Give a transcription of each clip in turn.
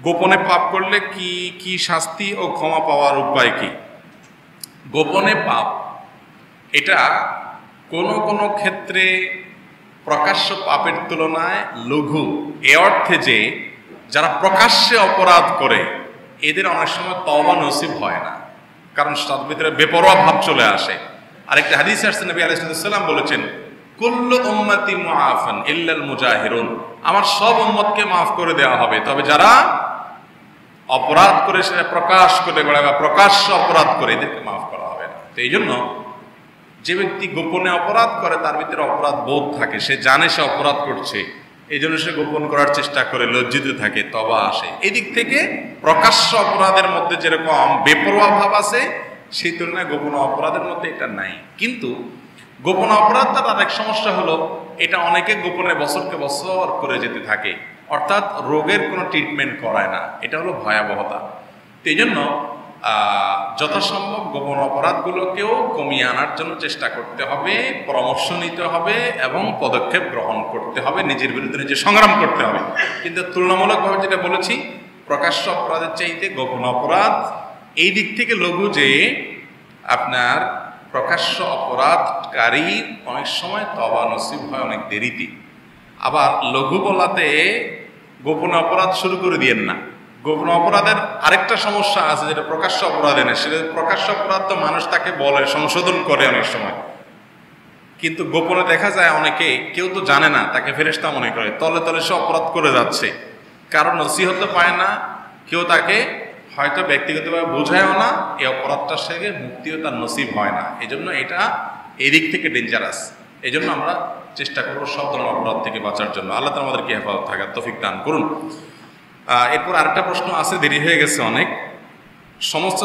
গোপনে পাপ করলে কি কি শাস্তি ও ক্ষমা পাওয়ার উপায় কি? গোপনে পাপ এটা কোনো কোনো ক্ষেত্রে প্রকাশ্য পাপের তুলনায় লঘু, এ অর্থে যে যারা প্রকাশ্যে অপরাধ করে এদের অনেক সময় তওবা নসিব হয় না, কারণ তার ভিতরে বেপরোয়া ভাব চলে আসে। আরেকটা হাদিস আসছে, নবী আলাইহিস সালাম বলেছেন, কুল্লু উম্মতি মুআফান ইল্লাল মুজাহিরুন, আমার সব উম্মতকে মাফ করে দেওয়া হবে, তবে যারা অপরাধ করে সেটা প্রকাশ করে বা প্রকাশ্য অপরাধ করে এদেরকে মাফ করা হবে না। তো এই জন্য যে ব্যক্তি গোপনে অপরাধ করে তার ভিতরে অপরাধ বোধ থাকে, সে জানে সে অপরাধ করছে, এই জন্য সে গোপন করার চেষ্টা করে, লজ্জিত থাকে, তওবা আসে। এদিক থেকে প্রকাশ্য অপরাধের মধ্যে যেরকম বেপরোয়া ভাব আছে, সেই তুলনায় গোপন অপরাধের মধ্যে এটা নাই। কিন্তু গোপন অপরাধটার আরেক সমস্যা হলো, এটা অনেকে গোপনে বছরকে বছর করে যেতে থাকে, অর্থাৎ রোগের কোনো ট্রিটমেন্ট করায় না। এটা হলো ভয়াবহতা। তো এই জন্য যথাসম্ভব গোপন অপরাধগুলোকেও কমিয়ে আনার জন্য চেষ্টা করতে হবে, পরামর্শ নিতে হবে এবং পদক্ষেপ গ্রহণ করতে হবে, নিজের বিরুদ্ধে নিজে সংগ্রাম করতে হবে। কিন্তু তুলনামূলকভাবে যেটা বলেছি, প্রকাশ্য অপরাধের চাইতে গোপন অপরাধ এই দিক থেকে লঘু যে আপনার প্রকাশ্য অপরাধকারী অনেক সময় তওবা নসিব হয় অনেক দেরিতে। আবার লঘু বলাতে গোপন অপরাধ শুরু করে দিয়েন না। গোপন অপরাধের আরেকটা সমস্যা আছে, যেটা প্রকাশ্য অপরাধে নেই। সেটা প্রকাশ্য অপরাধ তো মানুষ তাকে বলে, সংশোধন করে অনেক সময়, কিন্তু গোপনে দেখা যায় অনেকে, কেউ তো জানে না, তাকে ফেরেশতা মনে করে, তলে তলে সে অপরাধ করে যাচ্ছে, কারণ নসিহত পায় না, কেউ তাকে হয়তো ব্যক্তিগতভাবে বোঝায়ও না, এই অপরাধটা থেকে মুক্তিও তার নসিব হয় না। এই জন্য এটা এদিক থেকে ডেঞ্জারাস। এই জন্য আমরা চেষ্টা করবো সব ধরনের অপরাধ থেকে বাঁচার জন্য। আল্লাহ তাআলা আমাদেরকে হেফাজত থাকার তৌফিক দান করুন। এরপর আরেকটা প্রশ্ন আছে, দেরি হয়ে গেছে অনেক। সমস্ত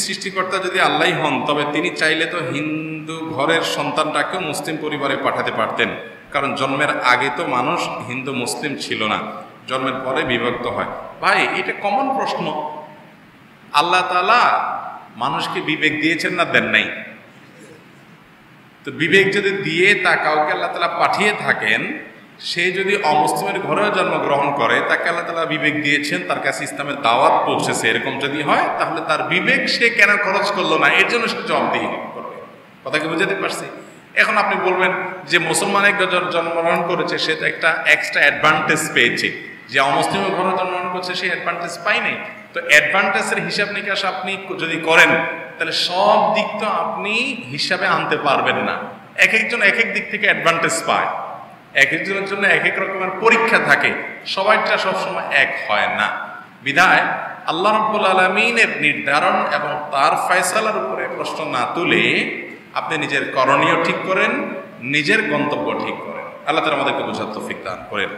সৃষ্টিকর্তা যদি আল্লাহই হন, তবে তিনি চাইলে তো হিন্দু ঘরের সন্তানটাকেও মুসলিম পরিবারে পাঠাতে পারতেন, কারণ জন্মের আগে তো মানুষ হিন্দু মুসলিম ছিল না, জন্মের পরে বিভক্ত হয়। ভাই, এটা কমন প্রশ্ন। আল্লাহ তাআলা মানুষকে বিবেক দিয়েছেন না দেন নাই? তো বিবেক যদি দিয়ে তা কাউকে আল্লাহ তাআলা পাঠিয়ে থাকেন, সে যদি অমুসলিমের ঘরেও জন্মগ্রহণ করে, তাকে আল্লাহ তাআলা বিবেক দিয়েছেন, তার কাছে ইসলামের দাওয়াত পৌঁছেছে, এরকম যদি হয়, তাহলে তার বিবেক সে কেন খরচ করলো না, এর জন্য সে জবাবদিহি করবে। কথা কি বুঝাতে পারছি? এখন আপনি বলবেন যে মুসলমান এক জন্মগ্রহণ করেছে, সে তো একটা এক্সট্রা অ্যাডভান্টেজ পেয়েছে, যে অমুসলিমের ঘরে জন্মগ্রহণ করছে সে অ্যাডভান্টেজ পাই নাই। তো অ্যাডভান্টেজের হিসাব নিকাশ আপনি যদি করেন, তাহলে সব দিক তো আপনি হিসাবে আনতে পারবেন না। এক একজন এক এক দিক থেকে অ্যাডভান্টেজ পায়, এক একজনের জন্য এক এক রকমের পরীক্ষা থাকে, সবাইটা সবসময় এক হয় না। বিধায় আল্লাহ রাব্বুল আলামিনের নির্ধারণ এবং তার ফয়সালার উপরে প্রশ্ন না তুলে আপনি নিজের করণীয় ঠিক করেন, নিজের গন্তব্য ঠিক করেন। আল্লাহ তাআলা আমাদেরকে বোঝার তৌফিক দান করেন।